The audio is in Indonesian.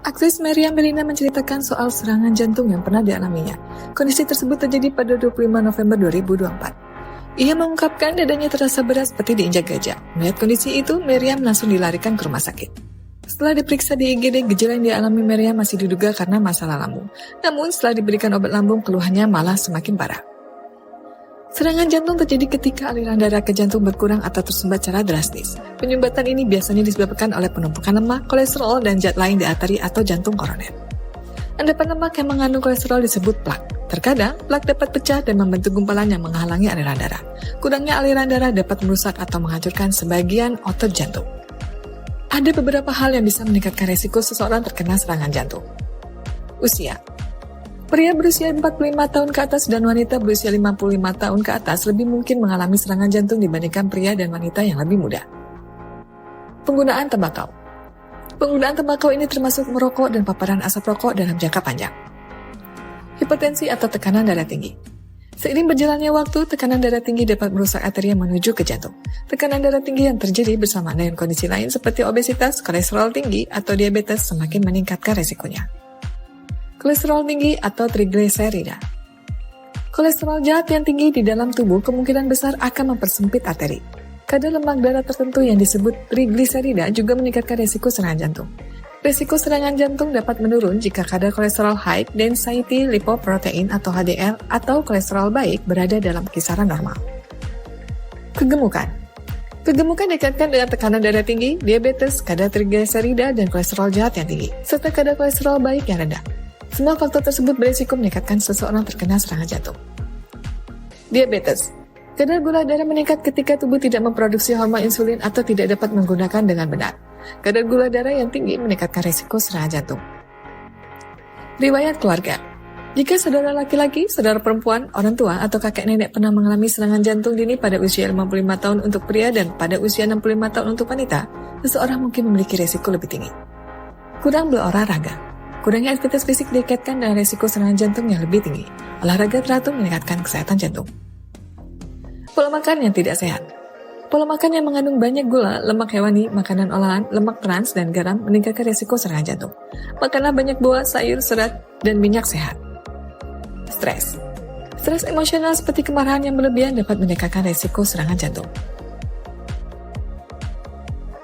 Aktris Meriam Bellina menceritakan soal serangan jantung yang pernah dialaminya. Kondisi tersebut terjadi pada 25 November 2024. Ia mengungkapkan dadanya terasa berat seperti diinjak gajah. Melihat kondisi itu, Meriam langsung dilarikan ke rumah sakit. Setelah diperiksa di IGD, gejala yang dialami Meriam masih diduga karena masalah lambung. Namun setelah diberikan obat lambung, keluhannya malah semakin parah. Serangan jantung terjadi ketika aliran darah ke jantung berkurang atau tersumbat secara drastis. Penyumbatan ini biasanya disebabkan oleh penumpukan lemak, kolesterol, dan zat lain di arteri atau jantung koroner. Endapan lemak yang mengandung kolesterol disebut plak. Terkadang, plak dapat pecah dan membentuk gumpalan yang menghalangi aliran darah. Kurangnya aliran darah dapat merusak atau menghancurkan sebagian otot jantung. Ada beberapa hal yang bisa meningkatkan resiko seseorang terkena serangan jantung. Usia. Pria berusia 45 tahun ke atas dan wanita berusia 55 tahun ke atas lebih mungkin mengalami serangan jantung dibandingkan pria dan wanita yang lebih muda. Penggunaan tembakau. Penggunaan tembakau ini termasuk merokok dan paparan asap rokok dalam jangka panjang. Hipertensi atau tekanan darah tinggi. Seiring berjalannya waktu, tekanan darah tinggi dapat merusak arteri yang menuju ke jantung. Tekanan darah tinggi yang terjadi bersamaan dengan kondisi lain seperti obesitas, kolesterol tinggi, atau diabetes semakin meningkatkan resikonya. Kolesterol tinggi atau trigliserida. Kolesterol jahat yang tinggi di dalam tubuh kemungkinan besar akan mempersempit arteri. Kadar lemak darah tertentu yang disebut trigliserida juga meningkatkan risiko serangan jantung. Risiko serangan jantung dapat menurun jika kadar kolesterol high density lipoprotein atau HDL atau kolesterol baik berada dalam kisaran normal. Kegemukan. Kegemukan dikaitkan dengan tekanan darah tinggi, diabetes, kadar trigliserida, dan kolesterol jahat yang tinggi, serta kadar kolesterol baik yang rendah. Semua faktor tersebut berisiko menyebabkan seseorang terkena serangan jantung. Diabetes. Kadar gula darah meningkat ketika tubuh tidak memproduksi hormon insulin atau tidak dapat menggunakan dengan benar. Kadar gula darah yang tinggi meningkatkan risiko serangan jantung. Riwayat keluarga. Jika saudara laki-laki, saudara perempuan, orang tua, atau kakek nenek pernah mengalami serangan jantung dini pada usia 55 tahun untuk pria dan pada usia 65 tahun untuk wanita, seseorang mungkin memiliki risiko lebih tinggi. Kurang berolahraga. Kurangnya aktivitas fisik dikaitkan dengan risiko serangan jantung yang lebih tinggi. Olahraga teratur meningkatkan kesehatan jantung. Pola makan yang tidak sehat. Pola makan yang mengandung banyak gula, lemak hewani, makanan olahan, lemak trans, dan garam meningkatkan risiko serangan jantung. Makanlah banyak buah, sayur, serat, dan minyak sehat. Stres. Stres emosional seperti kemarahan yang berlebihan dapat meningkatkan risiko serangan jantung.